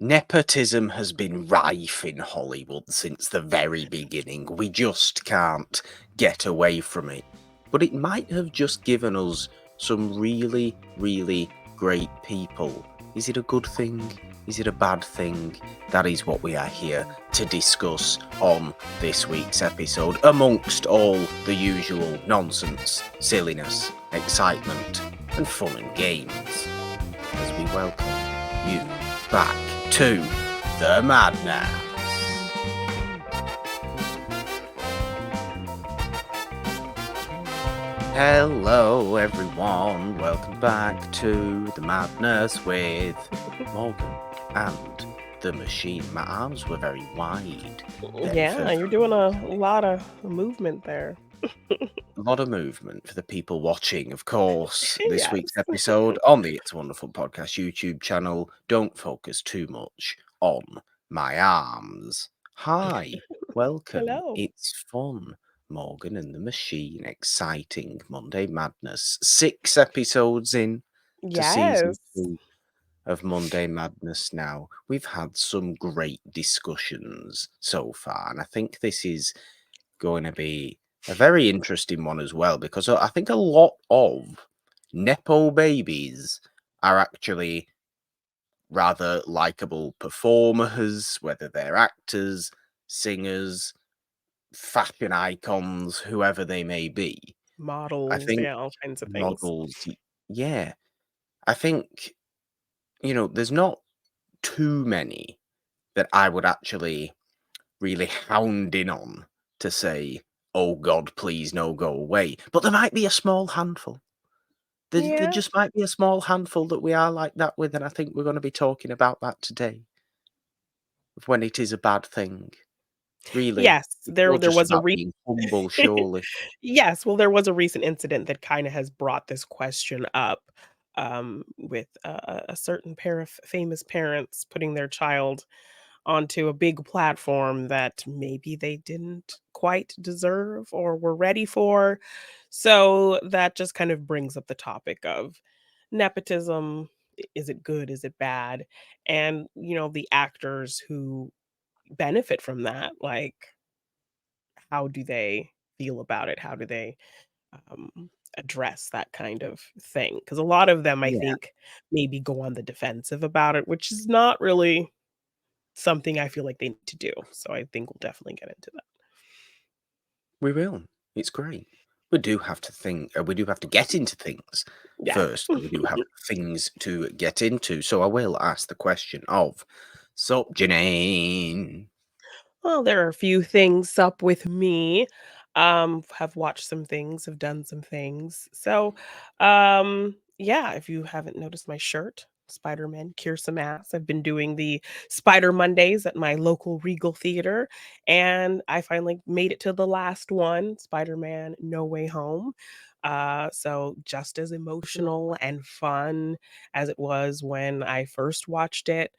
Nepotism has been rife in Hollywood since the very beginning. We just can't get away from it. But it might have just given us some really, really great people. Is it a good thing? Is it a bad thing? That is what we are here to discuss on this week's episode, amongst all the usual nonsense, silliness, excitement, and fun and games, as we welcome you back to the Madness. Hello everyone, welcome back to the Madness with Morgan and the Machine. My arms were very wide. Yeah, you're doing a lot of movement there. A lot of movement for the people watching, of course. This Yes. week's episode on the It's a Wonderful Podcast YouTube channel. Don't focus too much on my arms. Hi, welcome. Hello. It's fun. Morgan and the Machine. Exciting Monday Madness. 6 episodes in to season Yes. 2 of Monday Madness now. We've had some great discussions so far, and I think this is going to be a very interesting one as well, because I think a lot of Nepo babies are actually rather likable performers, whether they're actors, singers, fashion icons, whoever they may be. I Models, think yeah, all kinds of things. models, yeah. I think, there's not too many that I would actually really hound in on to say, "Oh God, please no, go away." But there might be a small handful. There Yeah. just might be a small handful that we are like that with, and I think we're going to be talking about that today. Of when it is a bad thing, really. Yes, It's there all there just was a about being humble, surely. Yes, well, there was a recent incident that kinda has brought this question up, with a certain pair of famous parents putting their child onto a big platform that maybe they didn't quite deserve or were ready for. So that just kind of brings up the topic of nepotism. Is it good? Is it bad? And, the actors who benefit from that, like, how do they feel about it? How do they address that kind of thing? Because a lot of them, I Yeah, think, maybe go on the defensive about it, which is not really something I feel like they need to do, so I think we'll definitely get into that. we will. It's great. We do have to we do have to get into things Yeah. first. We do have things to get into. So I will ask the question of, so Janine. Well, there are a few things up with me. Have watched some things, have done some things. So, yeah, if you haven't noticed my shirt, Spider-Man Cure Some Ass. I've been doing the Spider Mondays at my local Regal theater, and I finally made it to the last one, Spider-Man No Way Home. So just as emotional and fun as it was when I first watched it,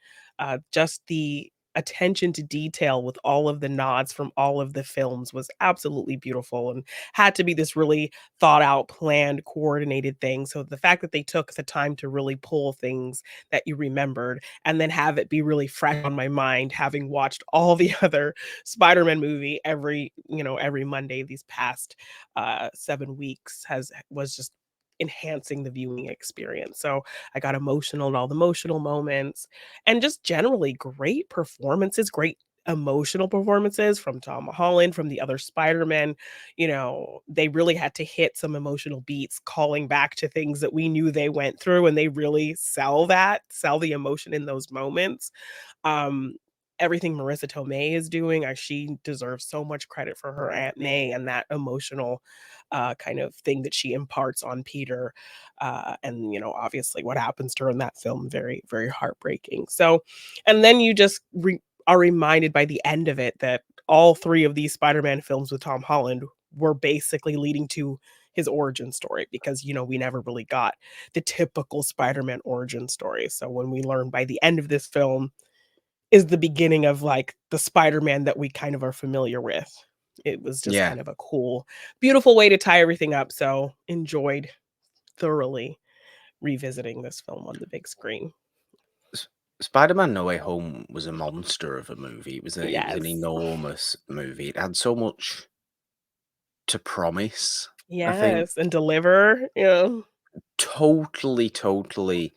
just the attention to detail with all of the nods from all of the films was absolutely beautiful and had to be this really thought out, planned, coordinated thing. So the fact that they took the time to really pull things that you remembered and then have it be really fresh on my mind, having watched all the other Spider-Man movie every Monday these past 7 weeks was just enhancing the viewing experience. So I got emotional at all the emotional moments and just generally great performances, great emotional performances from Tom Holland, from the other Spider-Men. They really had to hit some emotional beats, calling back to things that we knew they went through, and they really sell the emotion in those moments. Um, Everything Marissa Tomei is doing, she deserves so much credit for her Aunt May and that emotional kind of thing that she imparts on Peter. And obviously what happens to her in that film, very, very heartbreaking. So, and then you just are reminded by the end of it that all three of these Spider-Man films with Tom Holland were basically leading to his origin story because we never really got the typical Spider-Man origin story. So when we learn by the end of this film is the beginning of, like, the Spider-Man that we kind of are familiar with. It was just Yeah. kind of a cool, beautiful way to tie everything up, so enjoyed thoroughly revisiting this film on the big screen. Spider-Man: No Way Home was a monster of a movie. It was an Yes. enormous movie. It had so much to promise, I think. Yes, and deliver, yeah. Totally, totally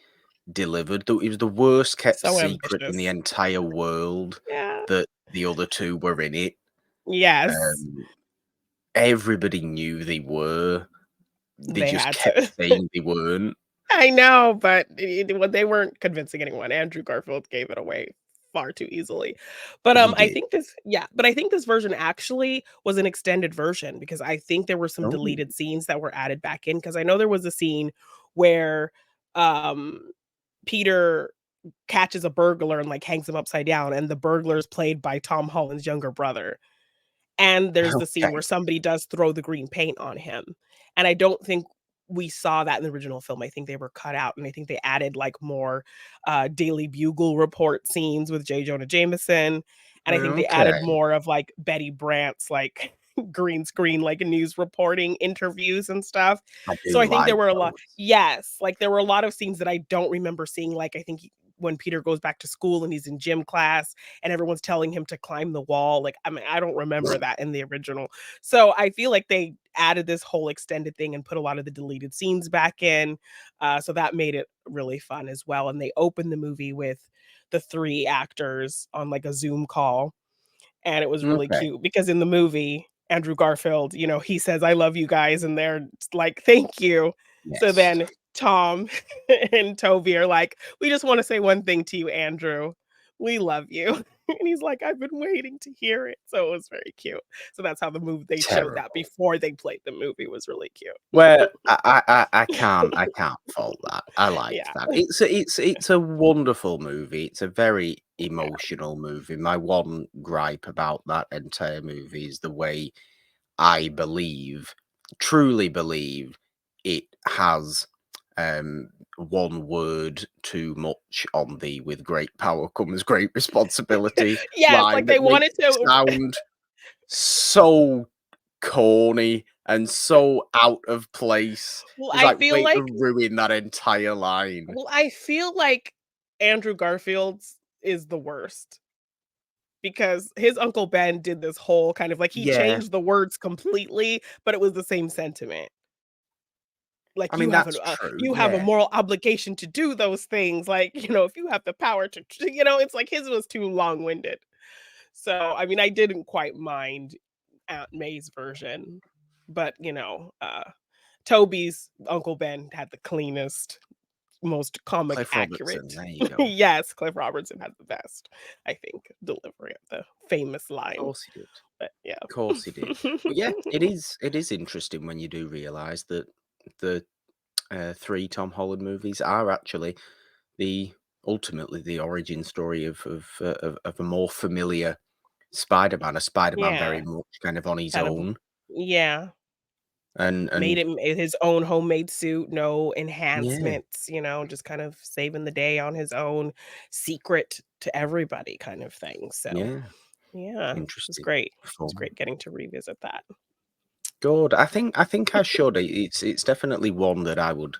delivered. Though it was the worst kept So secret in the ambitious. entire world Yeah. that the other 2 were in it. Yes, Um, Everybody knew they were. They they just had kept to. saying they weren't. I know, but well, they weren't convincing anyone. Andrew Garfield gave it away far too easily. But, He I did. think this yeah, but I think this version actually was an extended version because I think there were some Oh, deleted scenes that were added back in because I know there was a scene where, um, Peter catches a burglar and, like, hangs him upside down, and the burglar is played by Tom Holland's younger brother. And there's the scene where okay. somebody does throw the green paint on him, and I don't think we saw that in the original film. I think they were cut out, and I think they added, like, more, Daily Bugle report scenes with J. Jonah Jameson, and I think they added Okay. more of, like, Betty Brant's, like, green screen, like, news reporting interviews and stuff. I So do I think there like were a lot those. Yes, like, there were a lot of scenes that I don't remember seeing, like, I think when Peter goes back to school and he's in gym class, and everyone's telling him to climb the wall. Like, I mean, I don't remember that in the original. So I feel like they added this whole extended thing and put a lot of the deleted scenes back in. So that made it really fun as well. And they opened the movie with the three actors on like a Zoom call, and it was really Okay. cute because in the movie, Andrew Garfield, he says, "I love you guys," and they're like, "Thank you." So Yes. then Tom and Toby are like, "We just wanna say one thing to you, Andrew. We love you." And he's like, "I've been waiting to hear it." So it was very cute. So that's how the movie they showed that Terrible. before they played the movie was really Well, cute. I can't fault that. I liked Yeah. that. It's a wonderful movie. It's a very emotional movie. My one gripe about that entire movie is the way I believe, truly believe, it has one word too much on the "with great power comes great responsibility" Yes, line like they that makes wanted it to sound so corny and so out of place. well, It's I like, feel way to like ruin that entire line. well, I feel like Andrew Garfield's is the worst. Because his Uncle Ben did this whole kind of like he Yeah, changed the words completely, but it was the same sentiment. I Like, mean, that's true, you have a yeah. moral obligation to do those things, like, if you have the power to it's like his was too long-winded. So, I mean, I didn't quite mind Aunt May's version, but, Toby's Uncle Ben had the cleanest, most comic Cliff Robertson, accurate. there you go. Of Yes, Cliff Robertson had the best, I think, delivery of the famous line. course he did. But yeah. Of course he did. But yeah, it is interesting when you do realise that the, 3 Tom Holland movies are actually the ultimately the origin story of a more familiar Spider-Man, a Spider-Man very Yeah, much kind of on his kind of own, yeah, made and him his own homemade suit, no yeah, enhancements, just kind of saving the day on his own, secret to everybody kind of thing, so, yeah, yeah, it was interesting. great. It was Fun. great getting to revisit that. Good. I think I should. It's definitely one that I would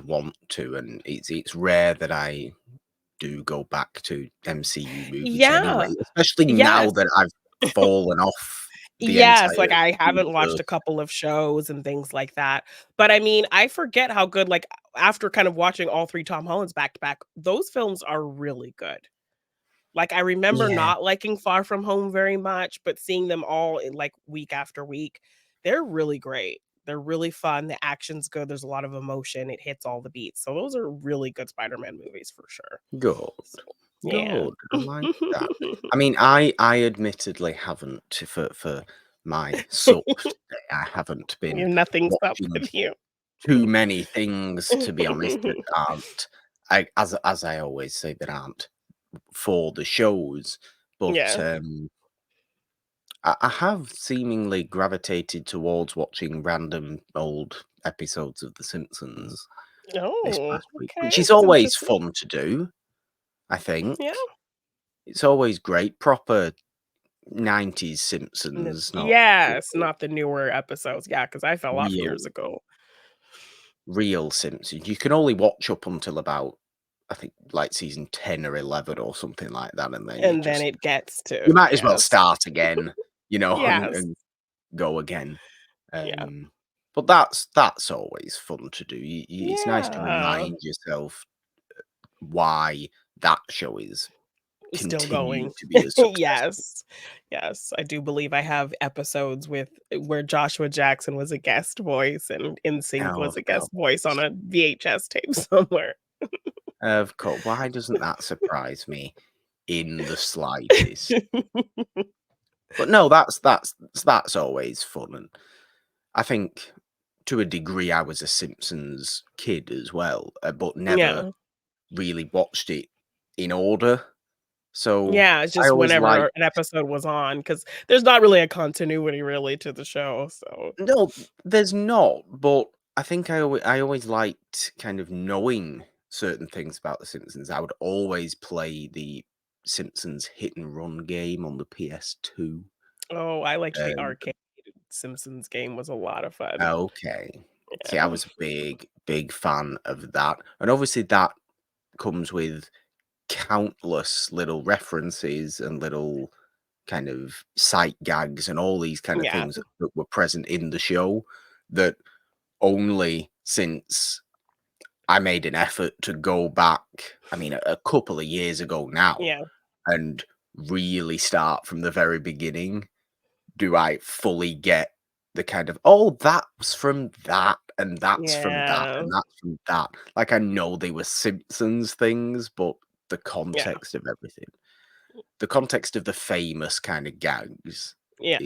want to, and it's rare that I do go back to MCU movies anyway, Yeah, especially now yes. that I've fallen off the Yes, like, entire I haven't watched a universe. couple of shows and things like that, but, I mean, I forget how good, like, after kind of watching all 3 Tom Hollands back to back, those films are really good. Like, I remember Yeah, not liking Far From Home very much, but seeing them all in, like, week after week, they're really great. They're really fun, the action's good, there's a lot of emotion, it hits all the beats, so those are really good Spider-Man movies for sure. good, So, yeah. good. I like that. I mean, I admittedly haven't for my sup today, I haven't been Nothing's up watching with you. too many things, to be honest, that aren't as I always say, that aren't for the shows, but, Yeah. I have seemingly gravitated towards watching random old episodes of The Simpsons this Oh, past week, which okay, is that's always interesting. fun to do, I think. Yeah. It's always great, proper 90s N Simpsons, not yes, not the newer episodes, yeah, because I fell off real years ago. real Simpsons. You can only watch up until about I think, like, season 10 or 11 or something like that, and then And then it gets you to might as well yes. start again, you know, Yes. and go again. Yeah. But that's always fun to do. It's nice to Yeah. remind yourself why that show is Still continued going. to be as successful. Yes. Yes, I do believe I have episodes with where Joshua Jackson was a guest voice and NSYNC Oh, was of a guest voice on course. a VHS tape somewhere. Of course. Why doesn't that surprise me in the slightest? But no, that's always fun, and I think to a degree I was a Simpsons kid as well, but never Yeah. really watched it in order. So Yeah, it's I just always whenever liked an episode was on, because there's not really a continuity really to the show, so no, there's not, but I think I always liked kind of knowing certain things about The Simpsons. I would always play the Simpsons Hit and Run game on the PS2. oh, I liked the Um, arcade Simpsons game was a lot of fun. okay. See, I Yeah. was a big fan of that, and obviously that comes with countless little references and little kind of sight gags and all these kind of Yeah. things that were present in the show that only since I made an effort to go back, I mean, a couple of years ago now, Yeah. and really start from the very beginning, do I fully get the kind of, "Oh, that's from that, and that's from that, Yeah. and that's from that." Like, I know they were Simpsons things, but the Yeah. context of everything, the context of the famous kind of gags Yeah.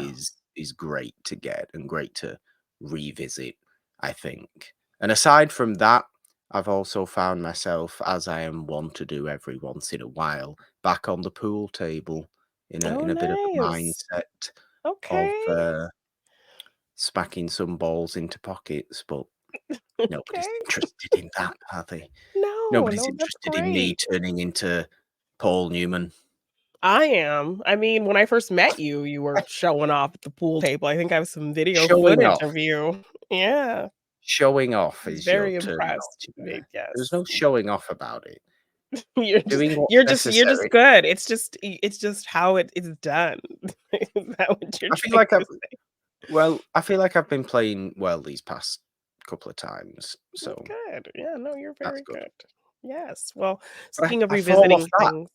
is great to get and great to revisit, I think. And aside from that, I've also found myself, as I am wont to do every once in a while, back on the pool table Oh, in a bit of a nice. mindset of Okay. smacking some balls into pockets, but nobody's Okay. interested in that, are they? No, Nobody's no, that's interested in me great. turning into Paul Newman. I am. I mean, when I first met you, you were showing off at the pool table. I think I have some video Showing footage off. of you. Yeah. Showing I off was is your very terminology impressed. there. There was Yes. no showing off about it. You're just Doing what's you're just necessary. good. It's just how it is done. Is that what you're I feel trying like to say? I feel like I've been playing well these past couple of times, Well, so good. Yeah, no, you're that's very good. good. Yes. Well, But speaking of I fall off revisiting that. things,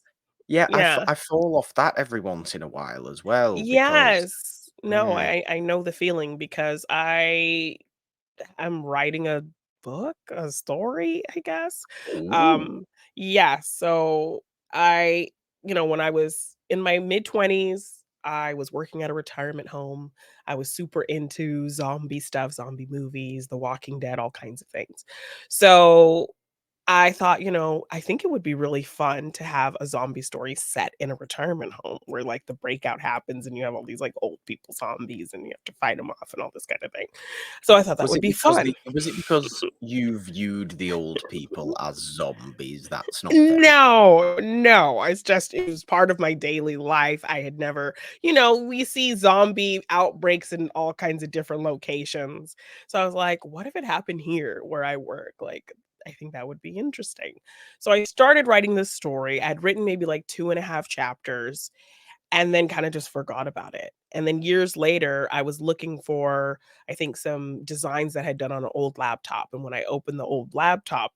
Yeah, yeah. I fall off that every once in a while as well because Yes. No, yeah. I know the feeling because I'm writing a book, a story, I guess. Ooh. Um, yeah, so I when I was in my mid-20s, I was working at a retirement home. I was super into zombie stuff, zombie movies, The Walking Dead, all kinds of things. So I thought, I think it would be really fun to have a zombie story set in a retirement home where like the breakout happens and you have all these like old people zombies and you have to fight them off and all this kind of thing. So I thought that would be fun. Was it because you viewed the old people as zombies? That's not fair. No, no, it was part of my daily life. I had never, we see zombie outbreaks in all kinds of different locations. So I was like, what if it happened here where I work? Like, I think that would be interesting. So I started writing this story. I had written maybe like 2.5 chapters and then kind of just forgot about it. And then years later, I was looking for, I think, some designs that I had done on an old laptop. And when I opened the old laptop,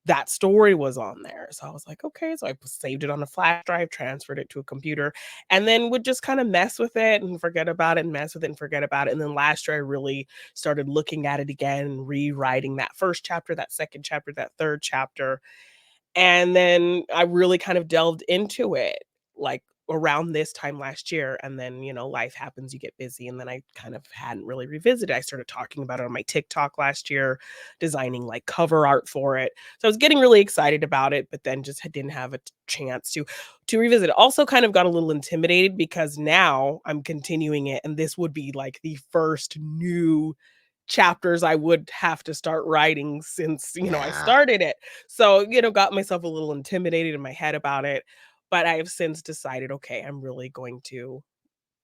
that story was on there. So I was like, okay. So I saved it on a flash drive, transferred it to a computer, and then would just kind of mess with it and forget about it and mess with it and forget about it. And then last year, I really started looking at it again and rewriting that first chapter, that second chapter, that third chapter. And then I really kind of delved into it, like, around this time last year, and then, life happens, you get busy, and then I kind of hadn't really revisited. I started talking about it on my TikTok last year, designing, like, cover art for it. So I was getting really excited about it, but then just didn't have a chance to revisit it. Also kind of got a little intimidated because now I'm continuing it, and this would be, like, the first new chapters I would have to start writing since, I Yeah. started it. So, got myself a little intimidated in my head about it, but I have since decided, okay, I'm really going to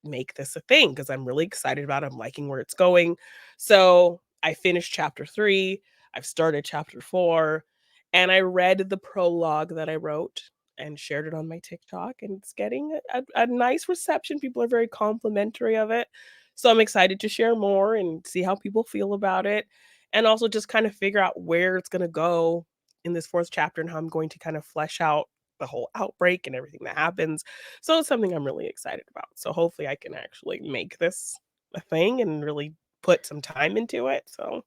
make this a thing because I'm really excited about it. I'm liking where it's going. So I finished chapter 3. I've started chapter 4. and I read the prologue that I wrote and shared it on my TikTok, and it's getting a nice reception. People are very complimentary of it. So I'm excited to share more and see how people feel about it, and also just kind of figure out where it's going to go in this fourth chapter and how I'm going to kind of flesh out the whole outbreak and everything that happens. So it's something I'm really excited about. So hopefully I can actually make this a thing and really put some time into it. So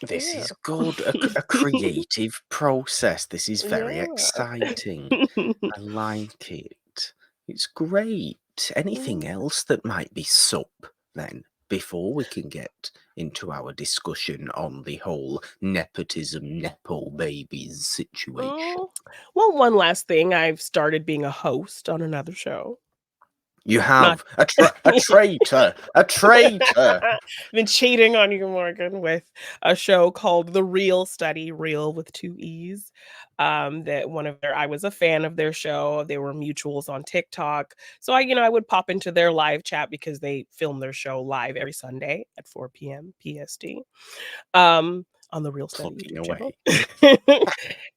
This yeah. is good. A creative process. This is very Yeah. exciting. I like it. It's great. Anything Mm. else that might be sup then, before we can get into our discussion on the whole nepotism, nepo babies situation? Mm. Well, one last thing, I've started being a host on another show. You Not have a traitor, a traitor. been cheating on you, Morgan, with a show called The Real Study, real with 2 E's. That one of their I was a fan of their show. They were mutuals on TikTok. So I would pop into their live chat because they film their show live every Sunday at 4 p.m. PST. On the Real Study Plugging YouTube away. channel.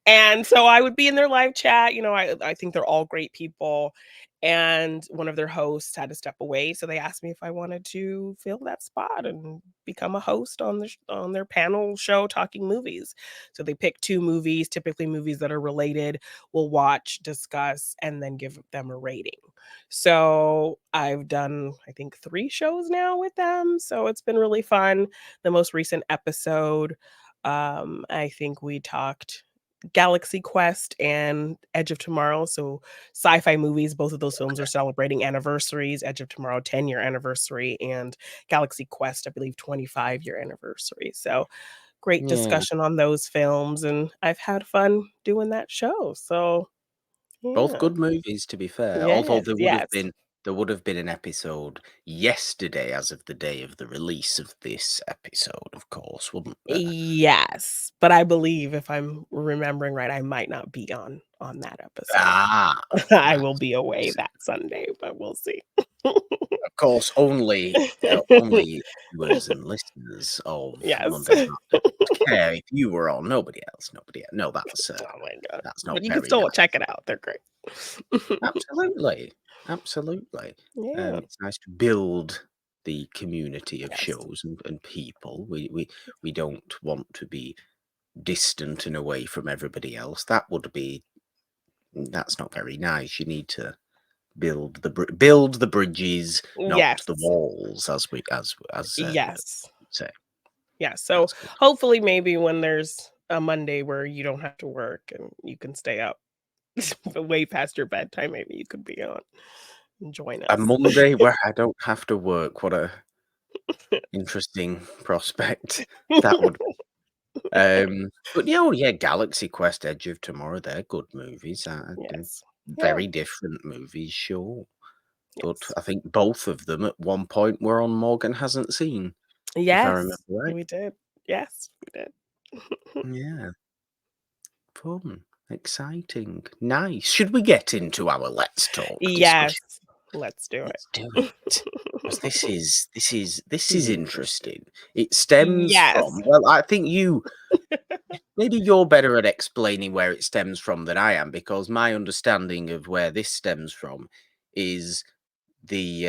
And so I would be in their live chat. I think they're all great people. And one of their hosts had to step away, so they asked me if I wanted to fill that spot and become a host on on their panel show talking movies. So they pick 2 movies, typically movies that are related. We'll watch, discuss, and then give them a rating. So I've done, I think, 3 shows now with them. So it's been really fun. The most recent episode, I think we talked Galaxy Quest and Edge of Tomorrow. So sci-fi movies, both of those films are celebrating anniversaries. Edge of Tomorrow 10-year anniversary, and Galaxy Quest, I believe, 25-year anniversary. So great Yeah. discussion on those films, and I've had fun doing that show. So Both yeah. good movies, to be fair. Although Yes, yes. there would have been an episode yesterday, as of the day of the release of this episode, of course, wouldn't there? Yes, but I believe if I'm remembering right, I might not be on that episode. Ah, I right. will be away that Sunday, but we'll see. Of course, only viewers and listeners of Yes. Monday Night would care if you were on. Nobody else. No, Oh my god. that's not But you can very still check nice. it out. They're great. Absolutely, absolutely. Yeah. It's nice to build the community of Yes. shows and people. We don't want to be distant and away from everybody else. That's not very nice. You need to build the bridges, not the Yes. walls, as we as Yes. say. Yeah, so That's good. hopefully maybe when there's a Monday where you don't have to work and you can stay up way past your bedtime, maybe you could be on and join A us. Monday where I don't have to work. What a interesting prospect that would. But yeah, oh yeah, Galaxy Quest, Edge of Tomorrow, they're good movies. They're Yes. Yeah. very different movies, sure. But Yes. I think both of them at one point were on Morgan Hasn't Seen, if I remember Yes, right. we did. Yes, we did. Yeah, fun, exciting, nice. Should we get into our Let's Talk Yes, discussion? let's do Let's do it. it. 'Cause this is Mhm. interesting. It stems Yes. from, well, I think maybe you're better at explaining where it stems from than I am, because my understanding of where this stems from is the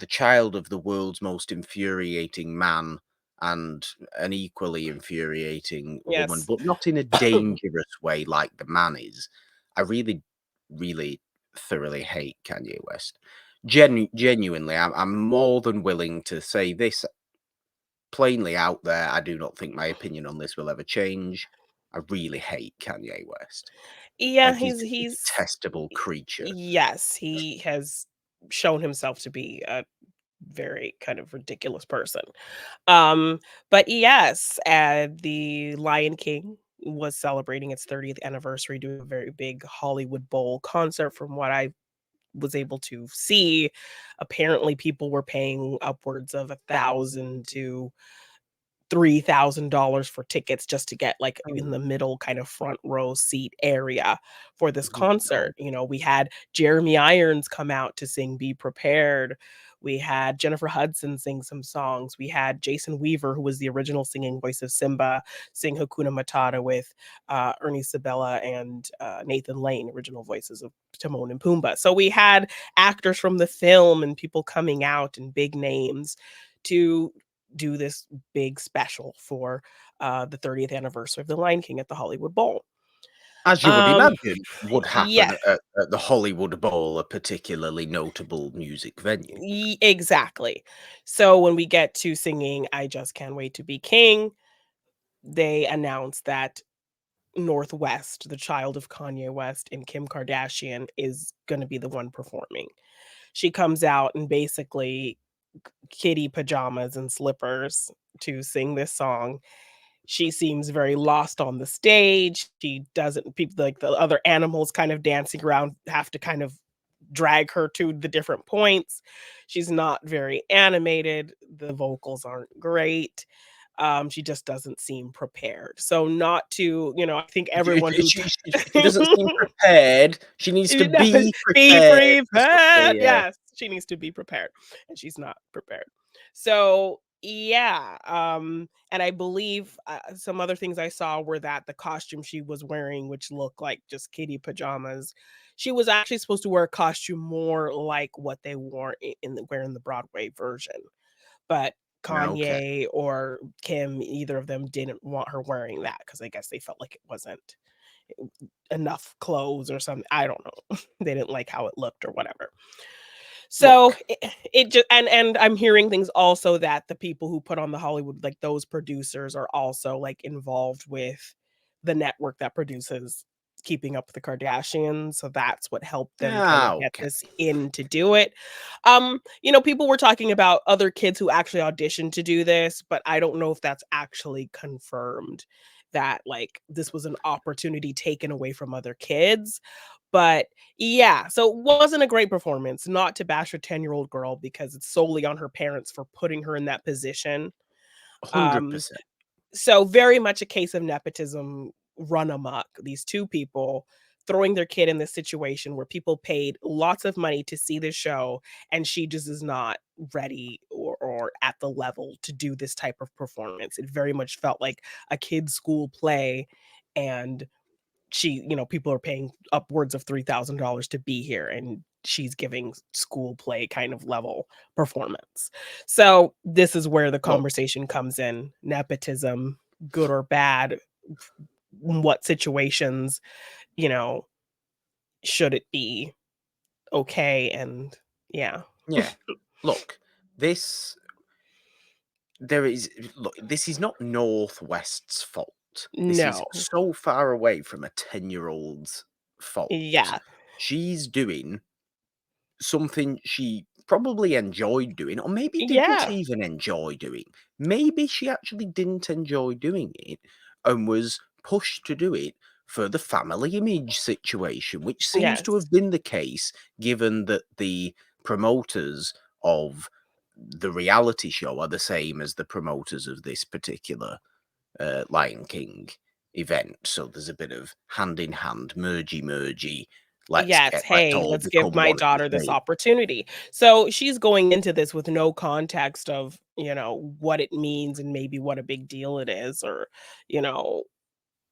child of the world's most infuriating man and an equally infuriating woman, Yes. but not in a dangerous way like the man is. I really, really thoroughly hate Kanye West. Genuinely, I'm more than willing to say this plainly out there. I do not think my opinion on this will ever change. I really hate Kanye West. Yeah, Like, he's he's a he's detestable creature. yes, he has shown himself to be a very kind of ridiculous person. Um, but yes, the Lion King was celebrating its 30th anniversary, doing a very big Hollywood Bowl concert. From what I was able to see, apparently people were paying upwards of 1,000 to $3,000 for tickets just to get like in Oh, the middle kind of front row seat area for this oh God. concert. We had Jeremy Irons come out to sing Be Prepared. We had Jennifer Hudson sing some songs. We had Jason Weaver, who was the original singing voice of Simba, sing Hakuna Matata with Ernie Sabella and Nathan Lane, original voices of Timon and Pumbaa. So we had actors from the film and people coming out and big names to do this big special for the 30th anniversary of The Lion King at the Hollywood Bowl. As you would Um, imagine would happen yeah, at the Hollywood Bowl, a particularly notable music venue. exactly. So when we get to singing I Just Can't Wait to Be King, they announced that Northwest, the child of Kanye West and Kim Kardashian, is going to be the one performing. She comes out in basically kitty pajamas and slippers to sing this song. She seems very lost on the stage. She doesn't people like the other animals kind of dancing around have to kind of drag her to the different points. She's not very animated. The vocals aren't great. She just doesn't seem prepared. So not to, I think everyone who She doesn't seem prepared. She needs to No, be be prepared for something, prepared. yeah. Yes, she needs to be prepared, and she's not prepared. So, yeah, and I believe, some other things I saw were that the costume she was wearing, which looked like just kitty pajamas, she was actually supposed to wear a costume more like what they wore in the Broadway version, but Okay. Kanye or Kim, either of them didn't want her wearing that because I guess they felt like it wasn't enough clothes or something. I don't know. They didn't like how it looked or whatever. So Look, it just and I'm hearing things also that the people who put on the Hollywood, like those producers, are also like involved with the network that produces Keeping Up with the Kardashians. So that's what helped them kind of get okay. this in to do it. People were talking about other kids who actually auditioned to do this, but I don't know if that's actually confirmed that like this was an opportunity taken away from other kids. But yeah, so it wasn't a great performance, not to bash a 10-year-old girl because it's solely on her parents for putting her in that position. Um, 100%. so very much a case of nepotism run amok. These two people throwing their kid in this situation where people paid lots of money to see this show, and she just is not ready or at the level to do this type of performance. It very much felt like a kid's school play, and people are paying upwards of $3,000 to be here, and she's giving school play kind of level performance. So this is where the Look, conversation comes in. Nepotism, good or bad, what situations, you know, should it be okay? And yeah. yeah. Look, this there is look, this is not Northwest's fault. This is No. so far away from a 10-year-old's fault. Yeah. She's doing something she probably enjoyed doing, or maybe didn't Yeah. even enjoy doing. Maybe she actually didn't enjoy doing it and was pushed to do it for the family image situation, which seems to Yes. have been the case given that the promoters of the reality show are the same as the promoters of this particular Lion King event. So there's a bit of hand in hand, mergy. Yes, Let's "Hey, all let's give become my one and daughter the this same. opportunity." So, she's going into this with no context of, what it means and maybe what a big deal it is or, you know,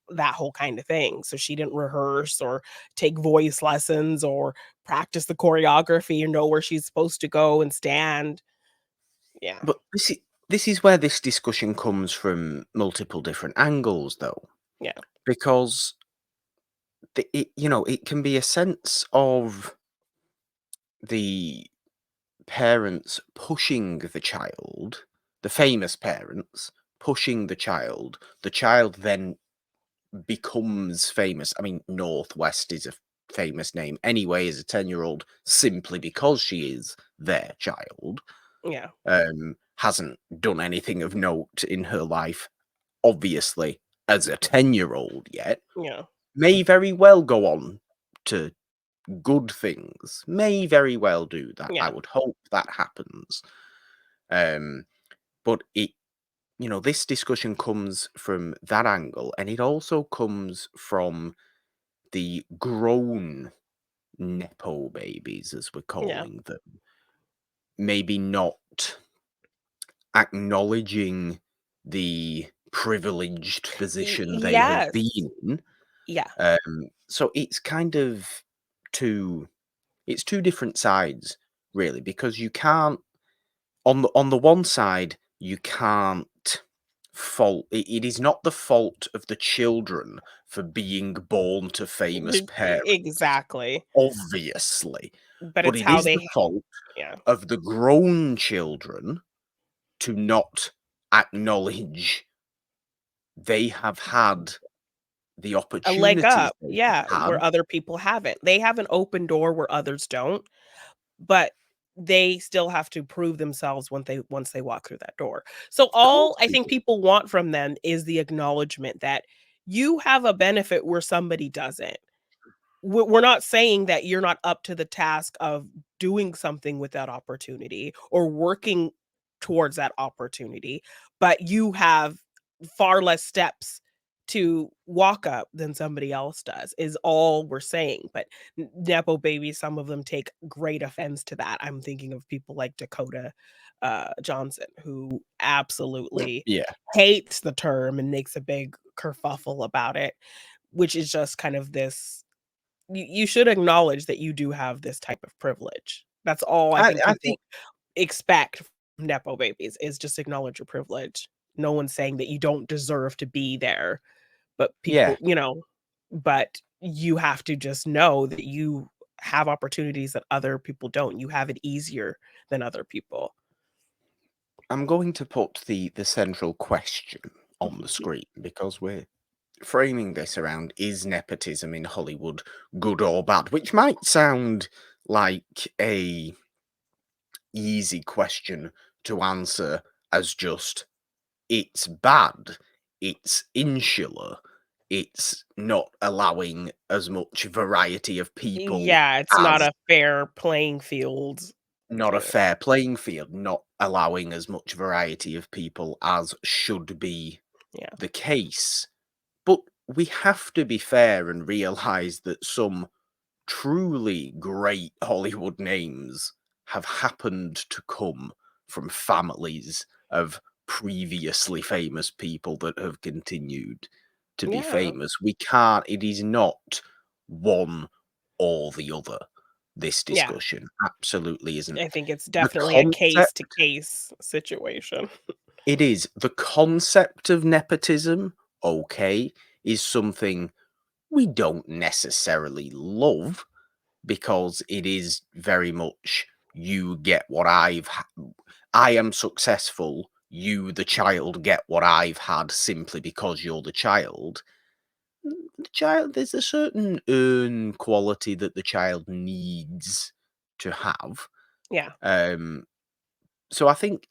that whole kind of thing. So, she didn't rehearse or take voice lessons or practice the choreography or know where she's supposed to go and stand. Yeah, But this is where this discussion comes from multiple different angles, though, yeah, because it can be a sense of the parents pushing the child, the famous parents pushing the child then becomes famous. I mean, Northwest is a famous name anyway as a 10-year-old simply because she is their child. yeah, Hasn't done anything of note in her life, obviously, as a 10-year-old yet. yeah, May very well go on to good things. May very well do that. I yeah, would hope that happens. Um, but this discussion comes from that angle, and it also comes from the grown nepo babies, as we're yeah, calling them. maybe not acknowledging the privileged position they have Yes. been in. Yeah. So it's kind of two it's two different sides, really, because you can't on the one side, you can't fault it is not the fault of the children for being born to famous parents, Exactly. obviously, But but it's it how is the they fault yeah. of the grown children to not acknowledge they have had the A leg opportunities up. they Yeah, have where had. other people haven't. They have an open door where others don't, but they still have to prove themselves once they walk through that door. So Of course all I they think do. people want from them is the acknowledgement that you have a benefit where somebody doesn't. We're not saying that you're not up to the task of doing something with that opportunity or working towards that opportunity, but you have far less steps to walk up than somebody else does, is all we're saying. But nepo babies, some of them take great offense to that. I'm thinking of people like Dakota Johnson, who absolutely Yeah. hates the term and makes a big kerfuffle about it, which is just kind of this you should acknowledge that you do have this type of privilege. That's all I think I people think expect from nepo babies is just acknowledge your privilege. No one's saying that you don't deserve to be there, but yeah, people, but you have to just know that you have opportunities that other people don't. You have it easier than other people. I'm going to put the central question on the screen because we're framing this around is nepotism in Hollywood good or bad, which might sound like a easy question to answer as just it's bad, it's insular, it's not allowing as much variety of people Yeah, it's not as a fair playing field. not a Yeah. fair playing field, not allowing as much variety of people as should be Yeah. the case. But we have to be fair and realize that some truly great Hollywood names have happened to come from families of previously famous people that have continued to be Yeah. famous. We can't, it is not one or the other. This Yeah. discussion absolutely isn't. I think it's The definitely a case concept, to case situation. it is the concept of nepotism, okay, is something we don't necessarily love because it is very much you get what I am successful, you the child get what I've had simply because you're the child. The child, there's a certain earn quality that the child needs to have. Yeah. Um, so I think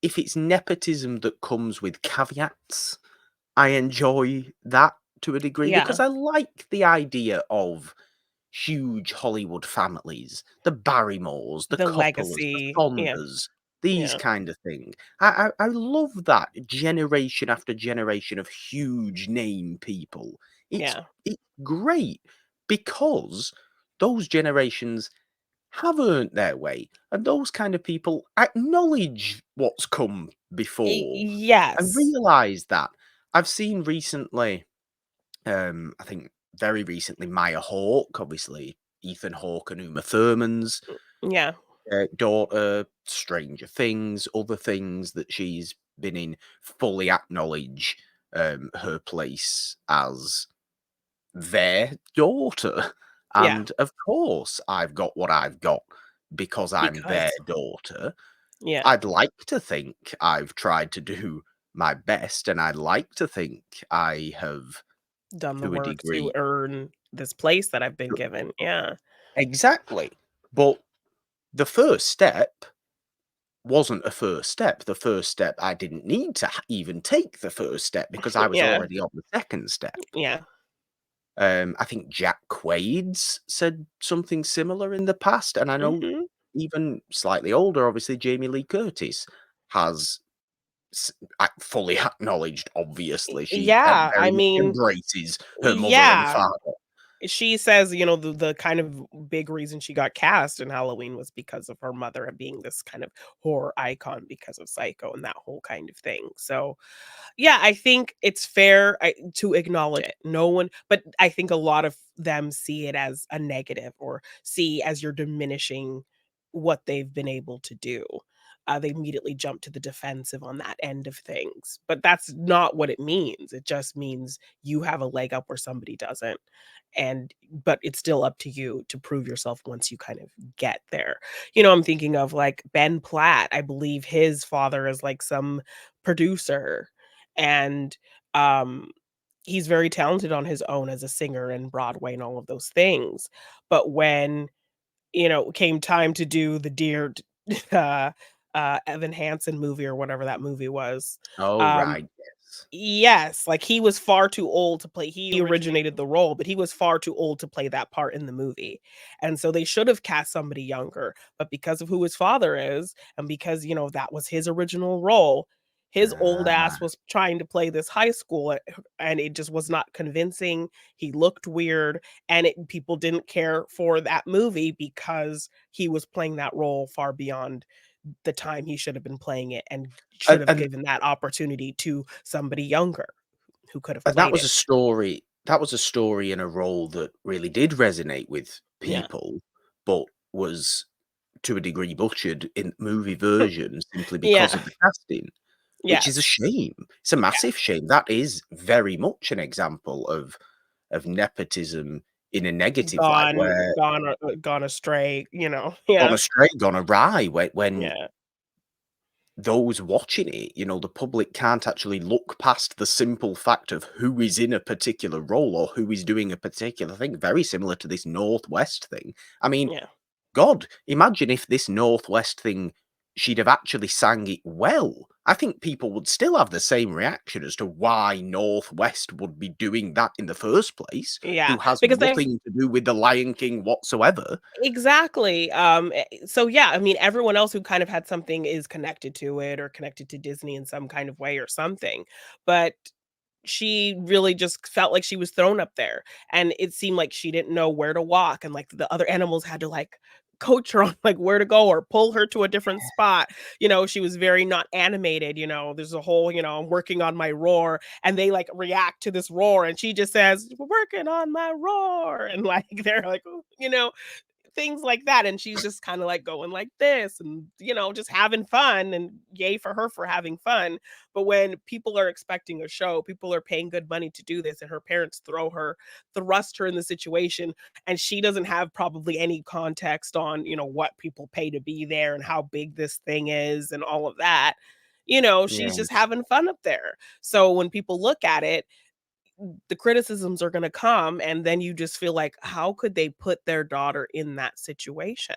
if it's nepotism that comes with caveats, I enjoy that to a degree Yeah. because I like the idea of huge Hollywood families, the Barrymores, the The Coppolas, the legacy. Yeah. Fondas, these Yeah. kind of thing. I love that generation after generation of huge name people. Yeah. It's great because those generations have earned their way, and those kind of people acknowledge what's come before and Yes. realize that. I've seen recently, I think very recently, Maya Hawke, obviously Ethan Hawke and Uma Thurman's Yeah. daughter, Stranger Things, other things that she's been in, fully acknowledge her place as their daughter. Yeah. And of course, I've got what I've got because I'm their Because daughter. yeah, I'd like to think I've tried to do my best, and I'd like to think I have, done the to a work to degree, earn this place that I've been given. Yeah. exactly. But the first step wasn't a first step. The first step, I didn't need to even take the first step because I was Yeah. already on the second step. Yeah. I think Jack Quaid's said something similar in the past, and I know Mhm. even slightly older, obviously, Jamie Lee Curtis has fully acknowledged, obviously, she Yeah, I very much mean, embraces her mother and yeah. father. She says, the kind of big reason she got cast in Halloween was because of her mother being this kind of horror icon because of Psycho and that whole kind of thing. So, yeah, I think it's fair to acknowledge it. No one, but I think a lot of them see it as a negative or see as you're diminishing what they've been able to do. They immediately jump to the defensive on that end of things. But that's not what it means. It just means you have a leg up where somebody doesn't. But it's still up to you to prove yourself once you kind of get there. I'm thinking of like Ben Platt. I believe his father is like some producer, and um he's very talented on his own as a singer and Broadway and all of those things. But when, came time to do the Dear uh Evan Hansen movie or whatever that movie was, Oh, um right, yes. yes, like, he was far too old to play he originated the role, but he was far too old to play that part in the movie, and so they should have cast somebody younger, but because of who his father is, and because, that was his original role, his old Ah, ass was trying to play this high school, and it just was not convincing, he looked weird, and people didn't care for that movie because he was playing that role far beyond the time he should have been playing it and should and have and given that opportunity to somebody younger who could have and that played was a it. story and a role that really did resonate with Yeah. people, but was to a degree butchered in movie version simply because Yeah. of the casting, which is a Yes. shame. It's a massive Yes. shame. That is very much an example of nepotism in a negative light, Gone where gone gone astray, gone Yeah. astray, gone awry, when Yeah. those watching it, the public can't actually look past the simple fact of who is in a particular role or who is doing a particular thing. Very similar to this Northwest thing. I mean, Yeah. God, imagine if this Northwest thing, she'd have actually sang it well. I think people would still have the same reaction as to why Northwest would be doing that in the first place, Yeah. who has Because I nothing to do with the Lion King whatsoever. Exactly. So yeah, I mean, everyone else who kind of had something is connected to it or connected to Disney in some kind of way or something. But she really just felt like she was thrown up there, and it seemed like she didn't know where to walk, and like the other animals had to like coach her on like where to go or pull her to a different spot. She was very not animated. There's a whole, I'm working on my roar, and they like react to this roar, and she just says, "We're working on my roar," and like they're like, "Ooh," things like that, and she's just kinda, like, going like this and, just having fun, and yay for her for having fun, but when people are expecting a show, people are paying good money to do this, and her parents thrust her in the situation, and she doesn't have probably any context on, what people pay to be there and how big this thing is and all of that. She's just Yes. having fun up there. So when people look at it, the criticisms are gonna come, and then you just feel like, how could they put their daughter in that situation?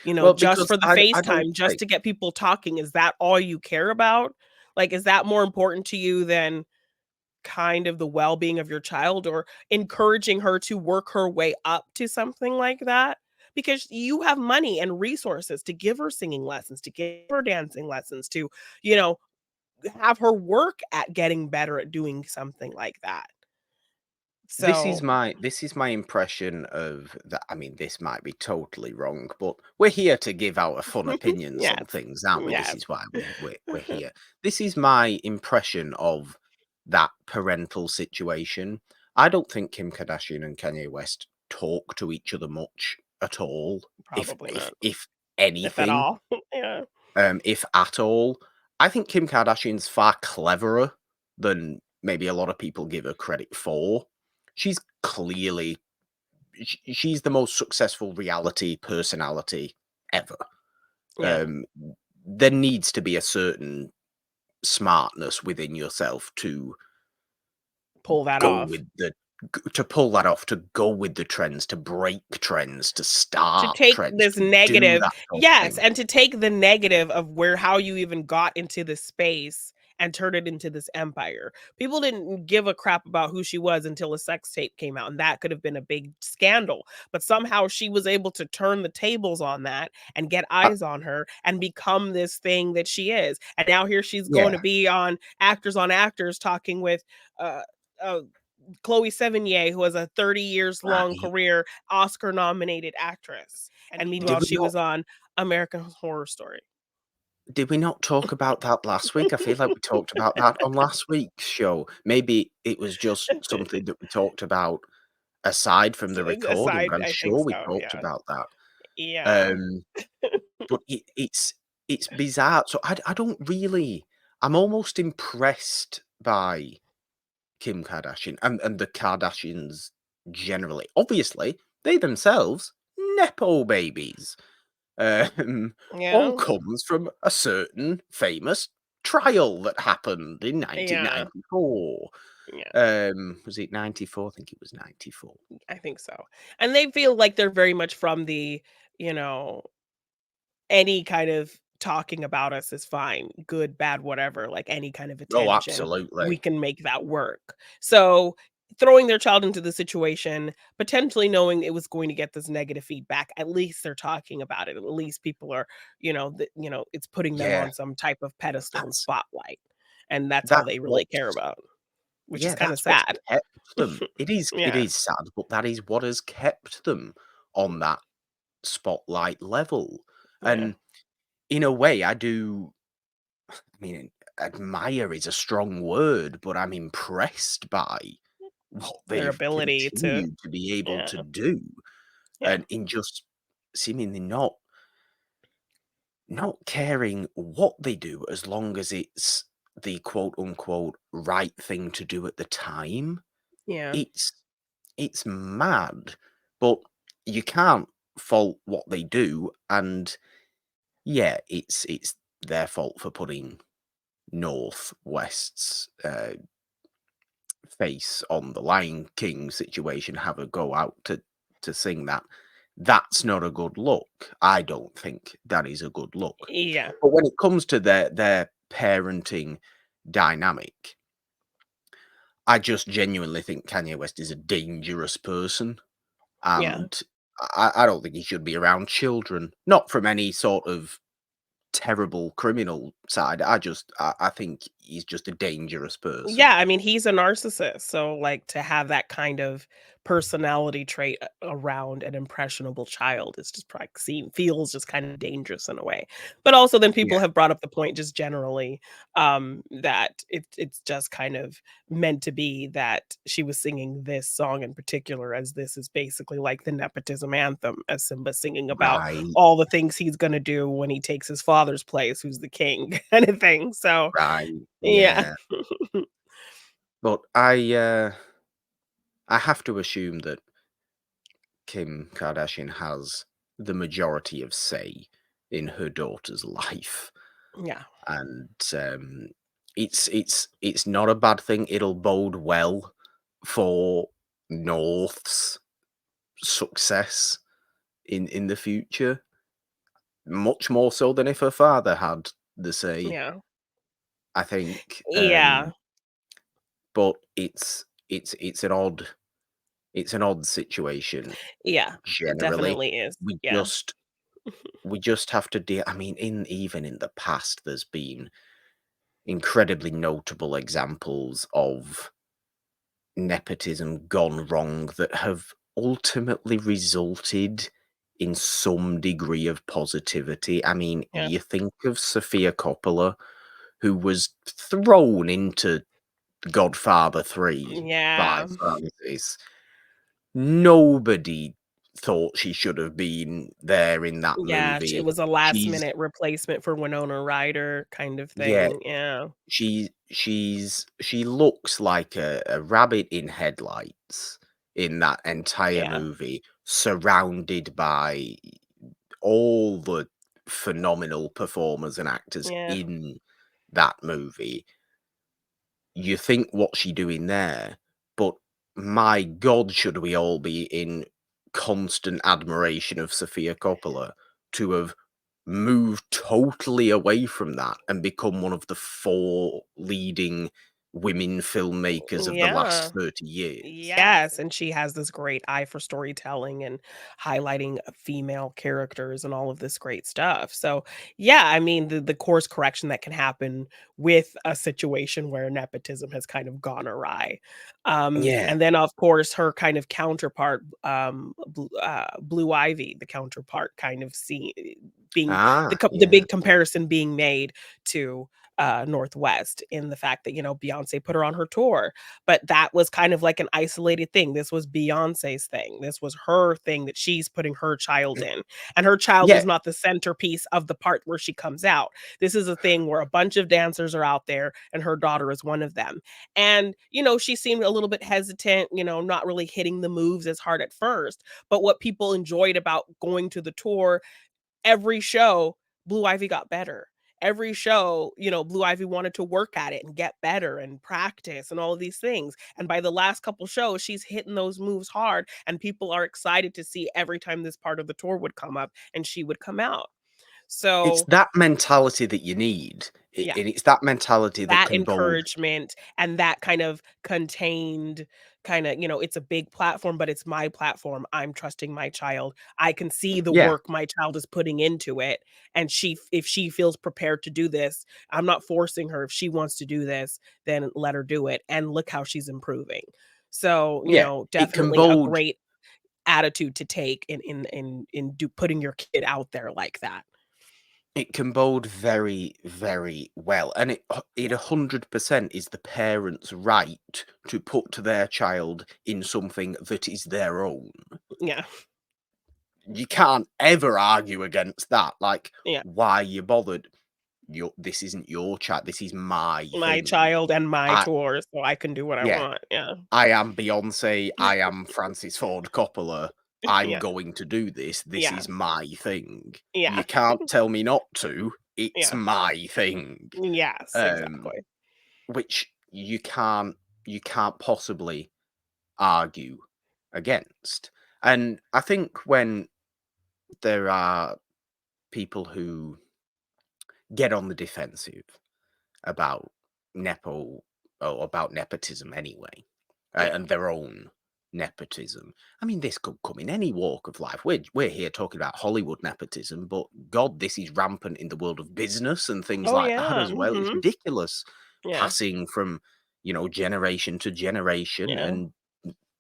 Well, Just because for the I don't FaceTime, just think to get people talking, is that all you care about? Like, is that more important to you than kind of the well-being of your child or encouraging her to work her way up to something like that? Because you have money and resources to give her singing lessons, to give her dancing lessons, to, you know, have her work at getting better at doing something like that. So this is my impression of that. I mean, this might be totally wrong, but we're here to give our fun opinions on yes. things, aren't we? This Yes. is why we're here. This is my impression of that parental situation. I don't think Kim Kardashian and Kanye West talk to each other much at all, if Probably if not, if if at anything, all. Yeah. if at all. I think Kim Kardashian's far cleverer than maybe a lot of people give her credit for. She's clearly she's the most successful reality personality ever. Yeah. Um, there needs to be a certain smartness within yourself to Pull that go off. with the to pull that off, to go with the trends, to break trends, to To start take trends, this to do negative that sort of yes, thing. and to take the negative of where how you even got into this space and turn it into this empire. People didn't give a crap about who she was until a sex tape came out, and that could have been a big scandal, but somehow she was able to turn the tables on that and get Uh, eyes on her and become this thing that she is, and now here she's going yeah, to be on Actors on Actors talking with, uh, uh Chloe Sevigny, who has a 30 years long Right. career, Oscar nominated actress. And Did meanwhile, we she not was on American Horror Story. did we not talk about that last week? I feel like we talked about that on last week's show. Maybe it was just something that we talked about aside from So, the recording, but aside, I'm I think sure we so. talked Yeah. about that. Yeah. Um, but it's bizarre. So I don't really. I'm almost impressed by Kim Kardashian and the Kardashians generally. Obviously, they themselves nepo babies. All Yeah. comes from a certain famous trial that happened in Yeah. 1994. Yeah. Was it 94? I think it was 94. I think so. And they feel like they're very much from the, you know, any kind of talking about us is fine, good, bad, whatever, like any kind of Oh, attention, we absolutely. can make that work. So, throwing their child into the situation, potentially knowing it was going to get this negative feedback, at least they're talking about it. At least people are, it's putting them Yeah, on some type of pedestal and that's spotlight. And that's all that's they really care what's about, which is yeah, kind of that's what's sad. kept them. It Yeah. is sad, but that is what has kept them on that spotlight level. Yeah. And in a way, I mean, admire is a strong word, but I'm impressed by what Their they've ability to continued to be able yeah. to do, Yeah. and in just seemingly not caring what they do as long as it's the quote unquote right thing to do at the time. Yeah. It's it's mad, but you can't fault what they do, and yeah, it's their fault for putting Northwest's face on the Lion King situation, have a go out to sing that. That's not a good look. I don't think that is a good look. Yeah. But when it comes to their parenting dynamic, I just genuinely think Kanye West is a dangerous person, Yeah. and I don't think he should be around children. Not from any sort of terrible criminal side. I think he's just a dangerous person. Yeah, I mean, he's a narcissist, so, like, to have that kind of personality trait around an impressionable child is just like feels just kind of dangerous in a way. But also then Yeah, people have brought up the point just generally, that it's just kind of meant to be that she was singing this song in particular, as this is basically like the nepotism anthem, as Simba singing about right, all the things he's gonna do when he takes his father's place, who's the king, kind of thing, so, right, yeah. yeah. But I have to assume that Kim Kardashian has the majority of say in her daughter's life, Yeah. and it's not a bad thing. It'll bode well for North's success in the future, much more so than if her father had the say. Yeah. I think, Yeah. but it's an odd situation Yeah. It generally. definitely is. We Yeah. just we just have to deal. I mean, even in the past, there's been incredibly notable examples of nepotism gone wrong that have ultimately resulted in some degree of positivity. I mean, Yeah. you think of Sophia Coppola, who was thrown into Godfather 3 by Yeah. Francis. Nobody thought she should have been there in that Yeah, movie. it was a last She's minute replacement for Winona Ryder kind of yeah, thing. Yeah. she looks like a rabbit in headlights in that entire Yeah. movie, surrounded by all the phenomenal performers and actors Yeah. in that movie. You think, "What's she doing there?" But my god, should we all be in constant admiration of Sofia Coppola to have moved totally away from that and become one of the 4 leading women filmmakers of the last Yeah. 30 years. Yes, and she has this great eye for storytelling and highlighting female characters and all of this great stuff. So, yeah, I mean, the course correction that can happen with a situation where nepotism has kind of gone awry. Yeah. And then, of course, her kind of counterpart, Blue Ivy, the counterpart kind of being Ah, the yeah. big comparison being made to Northwest in the fact that, Beyonce put her on her tour, but that was kind of like an isolated thing. This was Beyonce's thing. This was her thing that she's putting her child in, and her child Yeah, is not the centerpiece of the part where she comes out. This is a thing where a bunch of dancers are out there, and her daughter is one of them. And, she seemed a little bit hesitant, not really hitting the moves as hard at first. But what people enjoyed about going to the tour, every show, Blue Ivy got better. Every show, Blue Ivy wanted to work at it and get better and practice and all of these things. And by the last couple shows, she's hitting those moves hard, and people are excited to see every time this part of the tour would come up and she would come out. it's So, that mentality that you need, yeah. and it's that mentality that That can bold. encouragement and that kind of contained kinda, it's a big platform, but it's my platform. I'm trusting my child. I can see the Yeah, work my child is putting into it, and if she feels prepared to do this, I'm not forcing her. If she wants to do this, then let her do it, and look how she's improving. So, yeah, it can definitely a bold. great attitude to take in do putting your kid out there like that. It can bode very, very well, and it 100% is the parent's right to put their child in something that is their own. Yeah, You can't ever argue against that, like, yeah. "Why you bothered? This isn't your child, this is my My thing." child and my I tour, so I can do what I Yeah, want. Yeah. I am Beyoncé, I am Francis Ford Coppola, I'm Yeah. going to do this, this Yeah. is my thing. Yeah. You can't tell me not to, it's Yeah. my thing. Yes, Um exactly. Which you can't possibly argue against. And I think when there are people who get on the defensive about nepo or about nepotism anyway, Yeah. and their own nepotism. I mean, this could come in any walk of life. We're here talking about Hollywood nepotism, but God, this is rampant in the world of business and things Oh, like that yeah, as well. It's mhm. ridiculous, Yeah. passing from generation to generation, Yeah. and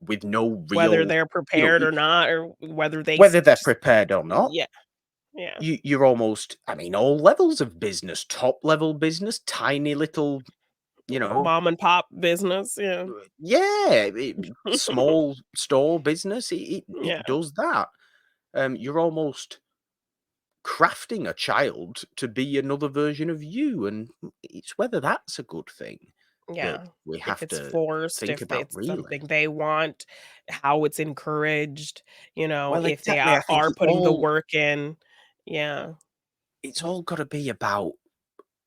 with no Whether real, they're prepared or not, or whether they whether they're just prepared or not. yeah, yeah. You're almost, I mean, all levels of business, top level business, tiny little, you know, Mom and pop business, yeah. yeah, small store business, it Yeah, does that. You're almost crafting a child to be another version of you, and it's whether that's a good thing that yeah. we If have it's to forced, think if about, it's really. something they want, how it's encouraged, Well, if they exactly. I think are putting the work in. Yeah, it's all got to be about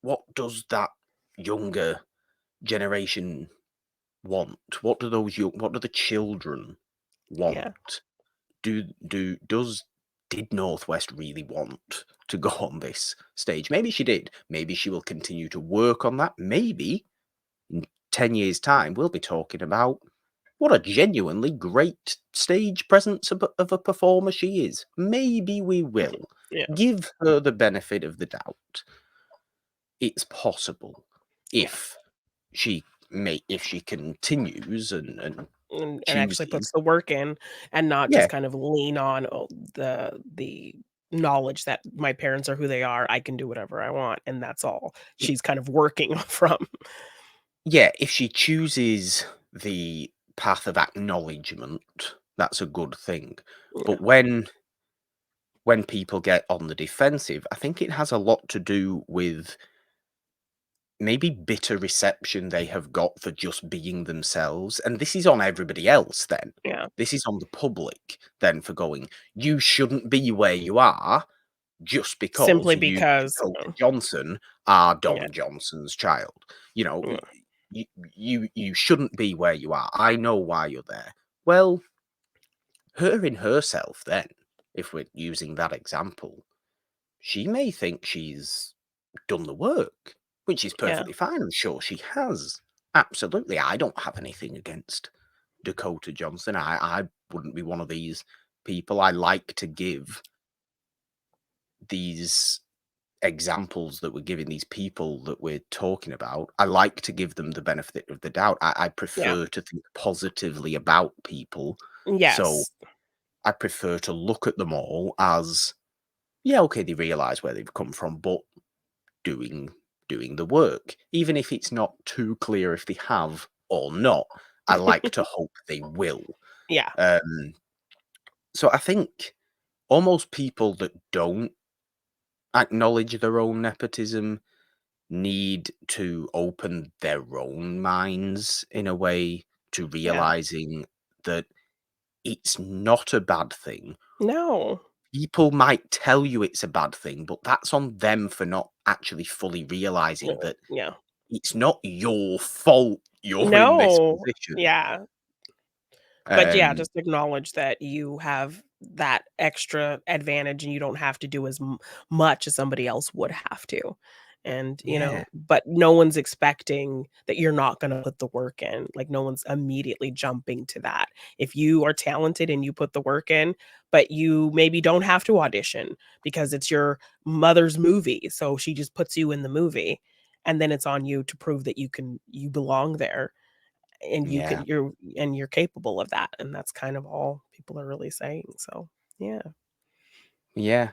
what does that younger generation want? What do the children yeah, want? Did Northwest really want to go on this stage? Maybe she did. Maybe she will continue to work on that. Maybe in 10 years' time, we'll be talking about what a genuinely great stage presence of a performer she is. Maybe we will. yeah, Give her the benefit of the doubt. It's possible yeah. if if she continues and And actually chooses. puts the work in, and not Yeah, just kind of lean on, "Oh, the knowledge that my parents are who they are, I can do whatever I want," and that's all she's kind of working from. yeah, if she chooses the path of acknowledgement, that's a good thing. Yeah, But when people get on the defensive, I think it has a lot to do with maybe bitter reception they have got for just being themselves. And this is on everybody else then. yeah. This is on the public then for going, you shouldn't be where you are just because Simply you, because Dakota Johnson, are yeah, Don Johnson's child. You know, yeah, you shouldn't be where you are. I know why you're there. Well, her in herself then, if we're using that example, she may think she's done the work, which is yeah, perfectly fine. I'm sure she has. Absolutely. I don't have anything against Dakota Johnson. I wouldn't be one of these people. I like to give these examples that we're giving, these people that we're talking about. I like to give them the benefit of the doubt. I Yeah. prefer to think positively about people. So Yes. I prefer to look at them all as, yeah, okay, they realize where they've come from, but doing the work. Even if it's not too clear if they have or not, I like to hope they will. Yeah. Um, so I think almost people that don't acknowledge their own nepotism need to open their own minds in a way to Yeah. realizing that it's not a bad thing. No. People might tell you it's a bad thing, but that's on them for not actually fully Yeah. realizing that Yeah. it's not your fault you're in this No. position. Yeah. But yeah, Um, just acknowledge that you have that extra advantage and you don't have to do as much as somebody else would have to. And, yeah, but no one's expecting that you're not going to put the work in. Like, no one's immediately jumping to that. If you are talented and you put the work in, but you maybe don't have to audition because it's your mother's movie. So she just puts you in the movie. And then it's on you to prove that you belong there and yeah, you're capable of that, and that's kind of all people are really saying, so, yeah. yeah.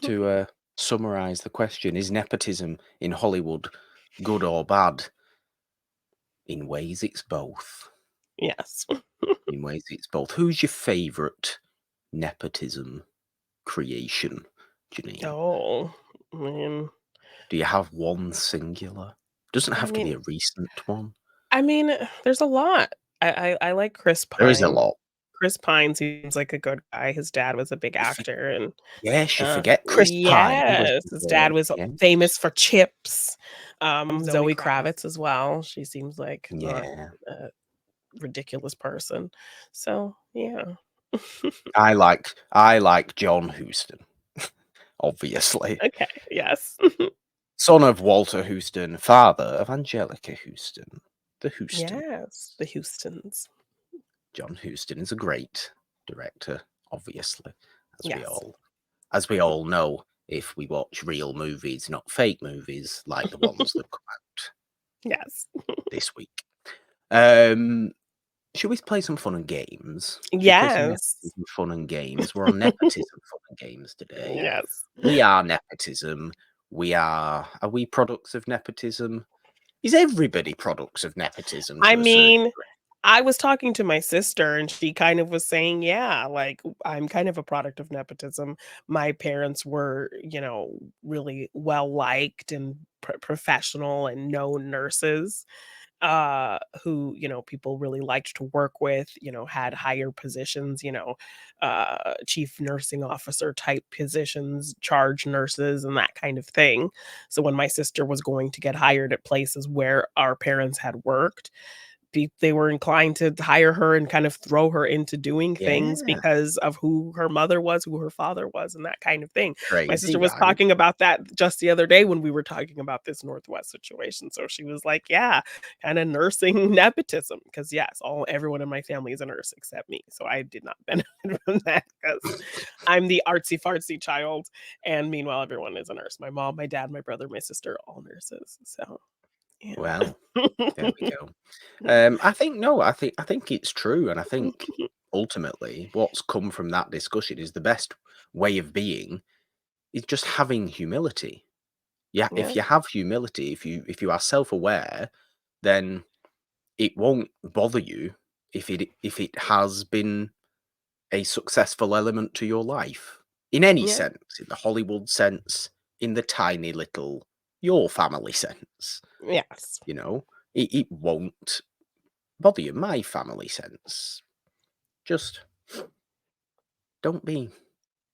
To summarize the question, is nepotism in Hollywood good or bad? In ways, it's both. Yes. In ways, it's both. Who's your favorite nepotism creation, Janine? Oh, man. Do you have one singular? Doesn't I have to be mean a recent one. I mean, there's a lot. I like Chris There is a Pine. lot. Chris Pine seems like a good guy. His dad was a big You for actor, and Yes, you forget Chris Pine. He was yes, his dad was yeah. famous for Chips. Zoe Zoe Kravitz. Kravitz as well. She seems like not Yeah. a ridiculous person. So, yeah. I like John Huston, obviously. Okay, yes. Son of Walter Huston, father of Angelica Huston. The Huston. Yes, the Houstons. John Huston is a great director, obviously, as we Yes. all as we all know if we watch real movies, not fake movies like the ones that come out Yes. this week. Um, should we play some fun and games? Should we play some Yes. nepotism fun and games? We're on nepotism fun and games today. Yes. We are nepotism. Are we products of nepotism? Is everybody products of nepotism I to a certain mean, I was talking to my sister and she kind of was saying, "Yeah, like, I'm kind of a product of nepotism. My parents were, really well liked and professional and known nurses." Who people really liked to work with, had higher positions, chief nursing officer type positions, charge nurses, and that kind of thing. So when my sister was going to get hired at places where our parents had worked, they were inclined to hire her and kind of throw her into doing things Yeah, because of who her mother was, who her father was, and that kind of thing. My crazy, sister was right? talking about that just the other day when we were talking about this Northwest situation. So she was like, "Yeah, kind of nursing nepotism." Because yes, everyone in my family is a nurse except me. So I did not benefit from that because I'm the artsy fartsy child. And meanwhile, everyone is a nurse. My mom, my dad, my brother, my sister, all nurses. So yeah. Well, there we go. I think no, I think it's true, and I think ultimately what's come from that discussion is the best way of being is just having humility. Yeah, if Yeah. you have humility, if you are self-aware, then it won't bother you if it has been a successful element to your life in any Yeah. sense, in the Hollywood sense, in the tiny little your family sense. Yes. You know, it won't bother you. My family sense. Just don't be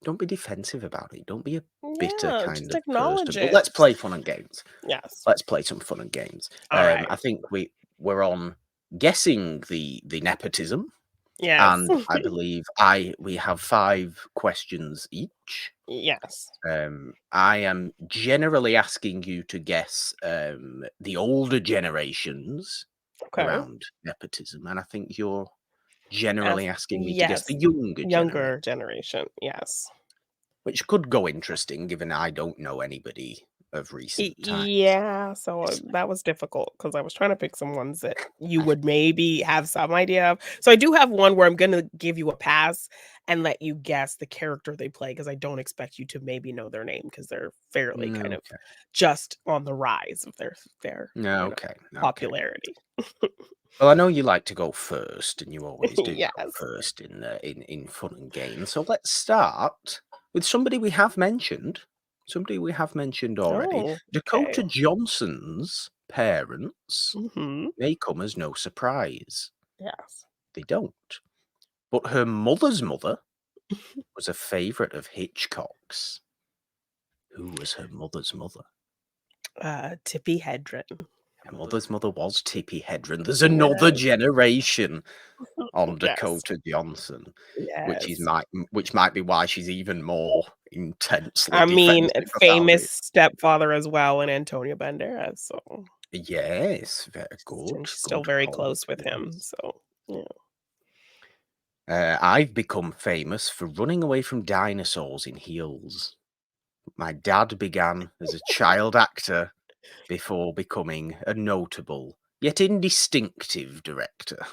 don't be defensive about it. Don't be a bitter Yeah, kind just of acknowledge person. But it. let's play fun and games. Yes. Let's play some fun and games. Alright. I think we're on guessing the nepotism, Yes. and I believe I we have 5 questions each. Yes. I am generally asking you to guess the older generations Okay. around nepotism, and I think you're generally As asking me to guess the yes, younger generation, younger generation, yes. which could go interesting given I don't know anybody of recent times. Yeah, so, that was difficult because I was trying to pick some ones that you would maybe have some idea of. So I do have one where I'm gonna give you a pass and let you guess the character they play because I don't expect you to maybe know their name because 'cause they're fairly kind of Okay. just on the rise of their Okay. Okay. popularity. Well, I know you like to go first, and you always do go Yes. first in fun and games. So let's start with somebody we have mentioned. Somebody we have mentioned already. Oh, okay. Dakota Johnson's parents Mhm. may come as no surprise. Yes. They don't. But her mother's mother was a favourite of Hitchcock's. Who was her mother's mother? Tippi Hedren. Her mother's mother was Tippi Hedren. There's another Yes. generation on Yes. Dakota Johnson, Yes. which might be why she's even more intensely I mean, a defensive about famous it. stepfather as well in Antonio Banderas, so Yes, very and good, she's still good very call. close with him, Yes. so, yeah. I've become famous for running away from dinosaurs in heels. My dad began as a child actor before becoming a notable yet indistinctive director.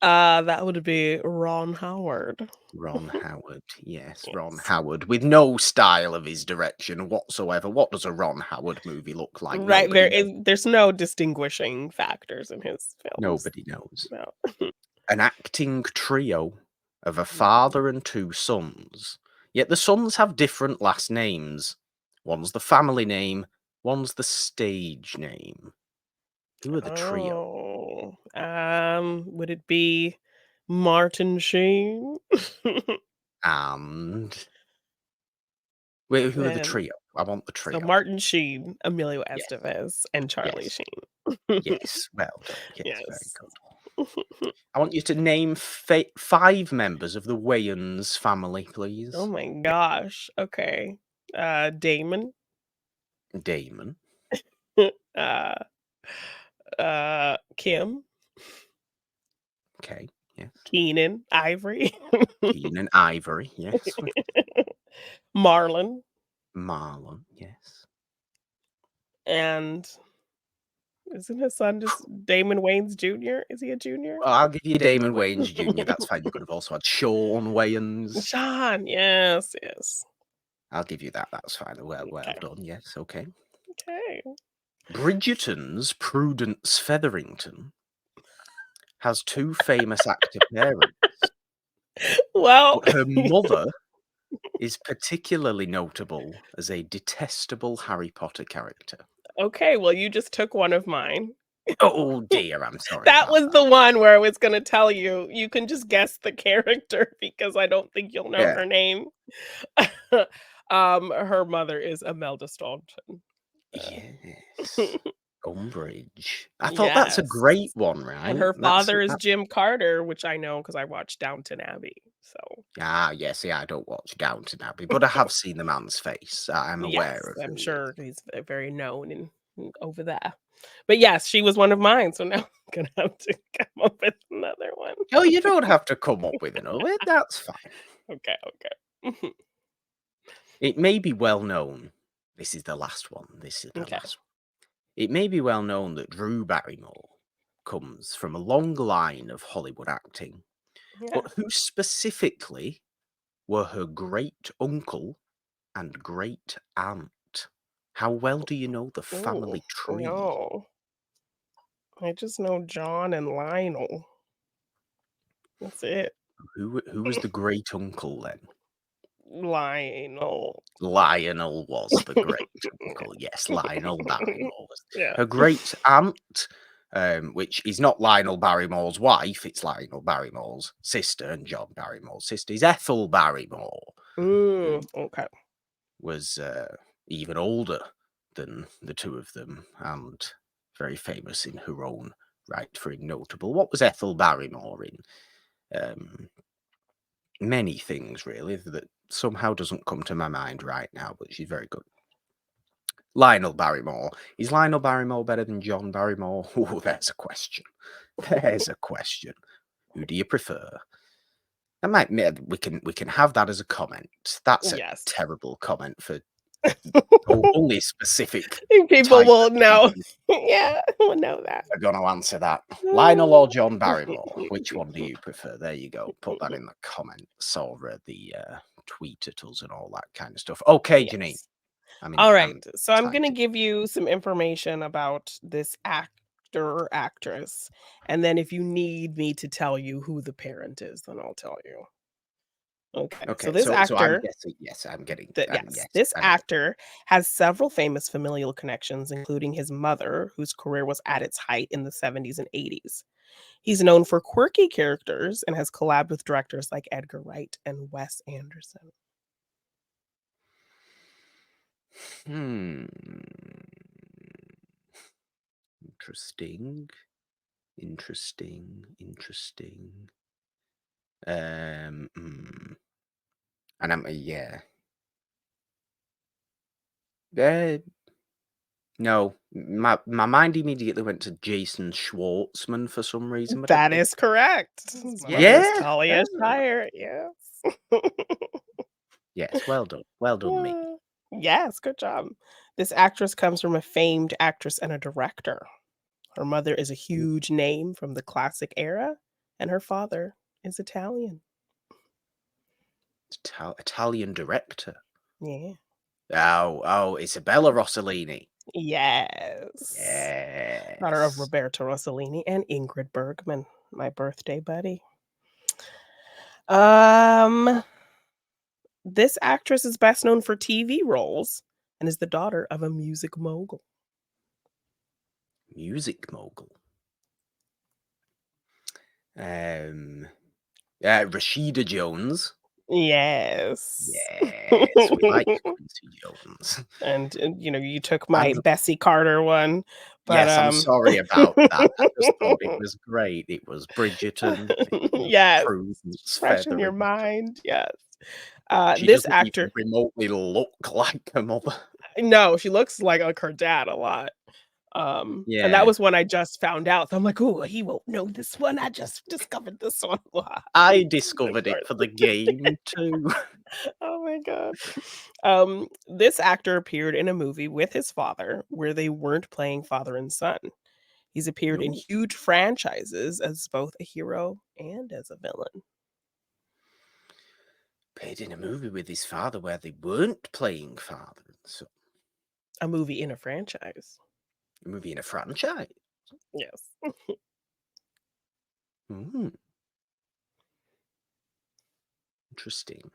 That would be Ron Howard. Ron Howard, yes, Ron Yes. Howard, with no style of his direction whatsoever. What does a Ron Howard movie look like? Right, Nobody knows. there's no distinguishing factors in his films. Nobody knows. No. An acting trio of a father and two sons. Yet the sons have different last names. One's the family name, one's the stage name. Who are the trio? Oh, would it be Martin Sheen? And wait, who are the And trio? I want the so trio. Martin Sheen, Emilio Yes, Estevez, and Charlie yes, Sheen. yes. Well done. Yes, very Yes. good. I want you to name 5 members of the Wayans family, Oh please. my gosh. Okay. Damon. Damon. Uh, Kim. Okay. Yes. Keenan. Ivory. Keenan Ivory. Yes. Marlon. Marlon. Yes. And isn't his son just Damon Wayans Jr.? Is he a junior? Well, I'll give you Damon Wayans Jr. That's fine. You could have also had Sean Wayans. Sean. Yes, yes. I'll give you that. That's fine. Well Okay. done. Yes. Okay. Okay. Bridgerton's Prudence Featherington has 2 famous actor parents, Well, but her mother is particularly notable as a detestable Harry Potter character. okay, well, you just took one of mine. Oh dear, I'm sorry That about was that. the one where I was gonna tell you, you can just guess the character because I don't think you'll know Yeah. her name. Her mother is Imelda Staunton. Uh, Yes. Umbridge. I thought that's a yes, great one, and right? her That's father is that. Jim Carter, which I know because I watched Downton Abbey, so Yes, yeah, I don't watch Downton Abbey, but I have seen the man's face. I'm aware yes, of I'm who he is. sure he's very known in over there. But yes, she was one of mine, so now I'm gonna have to come up with another one. Oh, you don't have to come up with another. That's fine. Okay, okay. It may be well known. This is the last one. This is the Okay. last one. It may be well known that Drew Barrymore comes from a long line of Hollywood acting, Yeah. but who specifically were her great uncle and great aunt? How well do you know the Ooh, family tree? no. I just know John and Lionel. That's it. Who was the great uncle then? Lionel. Lionel was the great uncle. Yes, Lionel Barrymore was. Yeah. Her great aunt, which is not Lionel Barrymore's wife, it's Lionel Barrymore's sister, and John Barrymore's sister is Ethel Barrymore, who Okay. was even older than the two of them and very famous in her own right for being notable. What was Ethel Barrymore in? Many things, really, that somehow doesn't come to my mind right now, but she's very good. Lionel Barrymore. Is Lionel Barrymore better than John Barrymore? Oh, there's a question. There's a question. Who do you prefer? That might we can have that as a comment. That's a Yes. terrible comment for only a specific People type will of know. people Yeah, will know that. are gonna answer that. Lionel or John Barrymore? Which one do you prefer? There you go. Put that in the comments or the tweet at us and all that kind of stuff. Okay, Janine. Yes. I'm Alright, so I'm gonna excited. give you some information about this actor or actress, and then if you need me to tell you who the parent is, then I'll tell you. Okay, so Okay, this so I'm actor guessing yes, I'm getting yes, yes, this I'm getting actor has several famous familial connections, including his mother, whose career was at its height in the 70s and 80s. He's known for quirky characters and has collabed with directors like Edgar Wright and Wes Anderson. Hmm. Interesting. Interesting. Interesting. Hmm. And I'm yeah. Uh, no, my mind immediately went to Jason Schwartzman for some reason, but That is correct. His mother was yeah. Talia Oh, Shire, yes. yes, well done, me. Uh, yes, good job. This actress comes from a famed actress and a director. Her mother is a huge name from the classic era, and her father is Italian. Italian director. Yeah. Oh, Isabella Rossellini. Yes. Daughter of Yes. Roberto Rossellini and Ingrid Bergman, my birthday buddy. Um, this actress is best known for TV roles and is the daughter of a music mogul. Music mogul. Rashida Jones. Yes. Yes, we like Quincy Jones. And, you know, you took my And Bessie Carter one, but, yes, I'm sorry about that. I just thought it was great. It was Bridgerton, it was yes, Prudence fresh in your Featherington. mind, yes. She This doesn't even actor remotely look like her mother. no, she looks like her dad a lot. And that Yeah, was when I just found out, so I'm like, "Ooh, he won't know this one, I just discovered this one." I The discovered it short for the game too. Oh my god. This actor appeared in a movie with his father where they weren't playing father and son. He's appeared in Ooh, huge franchises as both a hero and as a villain. appeared in a movie with his father where they weren't playing father and son. A movie in a franchise. A movie in a franchise. Yes. Hmm, interesting.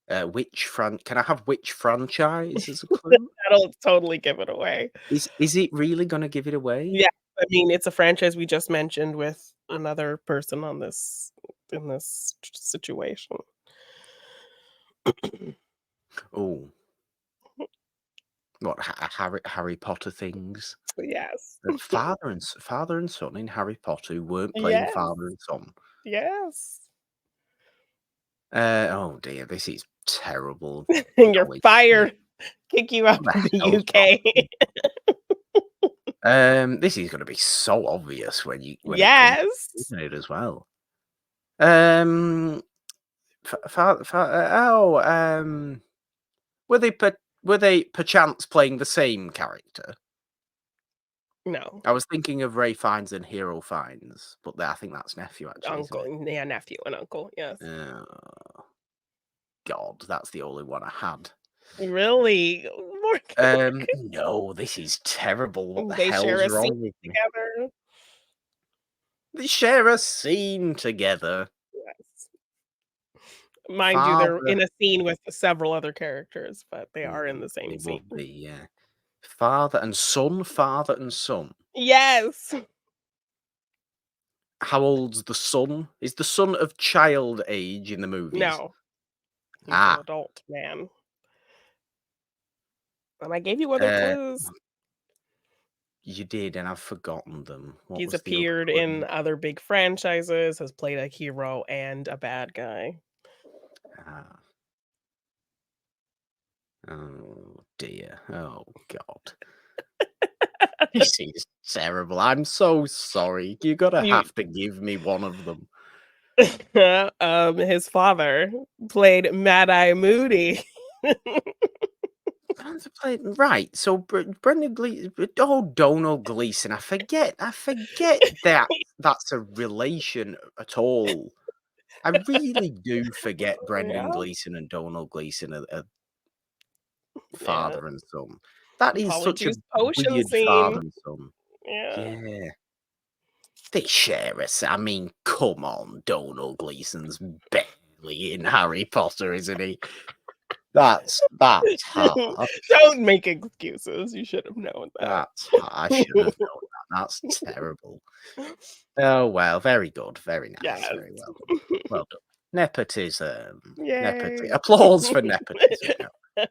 Can I have which franchise as a clue? That'll totally give it away. Is it really gonna give it away? Yeah, I mean, it's a franchise we just mentioned with another person on this in this situation. Oh, what Harry Potter things? Yes. The father and son in Harry Potter who weren't playing Yes, father and son. yes. Oh dear, this is terrible You're knowledge for me. fired. Kick you out What the of the hell's wrong UK. with me? This is gonna be so obvious when it comes to Yes. isn't it, as well? Um, fa fa fa oh, were they perchance playing the same character? No, I was thinking of Ray Fiennes and Hero Fiennes, but I think that's nephew actually, isn't uncle, it? yeah, nephew and uncle, yes. Oh, God, that's the only one I had. Really? No, this is terrible. What the They share hell's a scene wrong with me? together. They share a scene together. Yes. Mind you, they're Father in a scene with several other characters, but they are in the they same scene. would be, yeah. Father and son, father and son. Yes. How old's the son? Is the son of child age in the movies? No, he's an Ah, adult man. And I gave you other uh, clues. you did, and I've forgotten them. What He's was the other appeared in clue? other big franchises, has played a hero and a bad guy. Ah, Oh dear. Oh God. This is terrible. I'm so sorry. You're gonna You have to give me one of them. his father played Mad Eye Moody. Right, so Brendan Gleeson, oh, Donald Gleeson, I forget that that's a relation at all. I really do forget Brendan Yeah, Gleeson and Donald Gleeson are yeah. father and son. That is such a Polyjuice potion weird scene. father and son. Yeah. Yeah, they share us. I mean, come on, Donald Gleeson's barely in Harry Potter, isn't he? That's hard. Don't make excuses. You should have known that. I should have known that. That's terrible. Oh, well, very good, very nice, Yes. very well done. Well done. Nepotism. Yay. Applause for nepotism. No.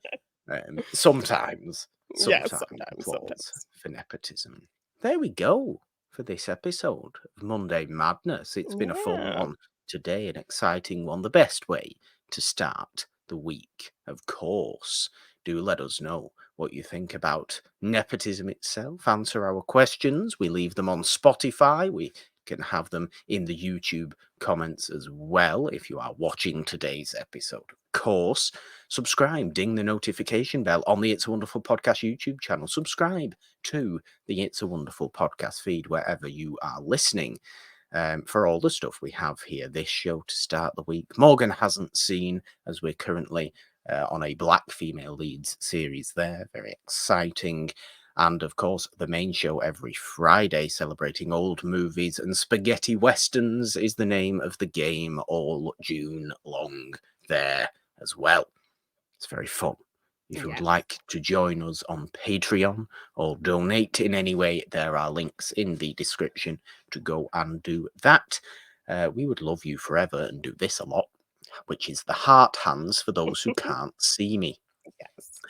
Yes, Sometimes sometimes, applause sometimes. for nepotism. There we go for this episode of Monday Madness. It's been a fun Yeah. one today, an exciting one, the best way to start the week, of course. Do let us know what you think about nepotism itself. Answer our questions. We leave them on Spotify. We can have them in the YouTube comments as well if you are watching today's episode. Of course, subscribe, ding the notification bell on the It's a Wonderful Podcast YouTube channel. Subscribe to the It's a Wonderful Podcast feed wherever you are listening. For all the stuff we have here, this show to start the week. Morgan hasn't seen, as we're currently on a Black Female Leads series there. Very exciting. And of course, the main show every Friday, celebrating old movies and spaghetti westerns, is the name of the game all June long there as well. It's very fun. If you would Yes. like to join us on Patreon or donate in any way, there are links in the description to go and do that. We would love you forever and do this a lot, which is the heart hands for those who can't see me. Yes.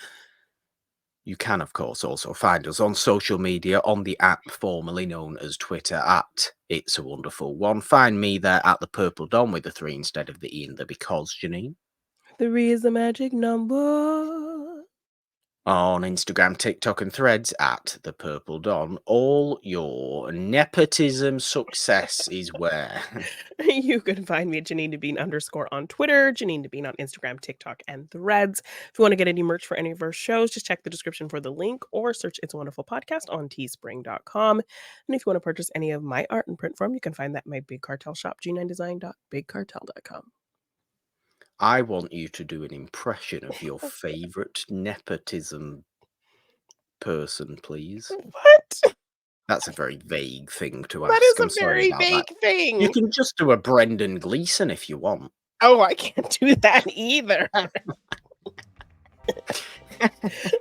You can, of course, also find us on social media on the app formerly known as Twitter at It's a Wonderful One. Find me there at the Purple Dom with the 3 instead of the E and the because, Jeannine. 3 is the magic number. On Instagram, TikTok, and Threads at the Purple Don. All your nepotism success is where. You can find me at Janine_Devine on Twitter, Janine Devine on Instagram, TikTok, and Threads. If you want to get any merch for any of our shows, just check the description for the link or search It's a Wonderful Podcast on teespring.com. And if you want to purchase any of my art in print form, you can find that in my Big Cartel shop, g9design.bigcartel.com. I want you to do an impression of your favorite nepotism person, please. What? That's a very vague thing to That ask. is I'm a sorry very about that. vague thing. You can just do a Brendan Gleeson if you want. Oh, I can't do that either.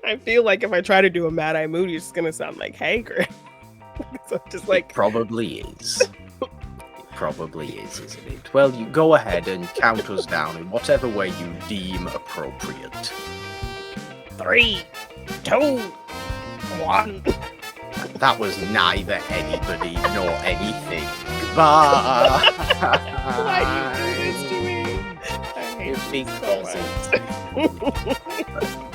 I feel like if I try to do a Mad Eye Moody, it's going to sound like Hager. So just like Probably is. It probably is, isn't it? Well, you go ahead and count us down in whatever way you deem appropriate. 3, 2, 1. That was neither anybody nor anything. Bye. Why do you do this to me? I hate you Big so much.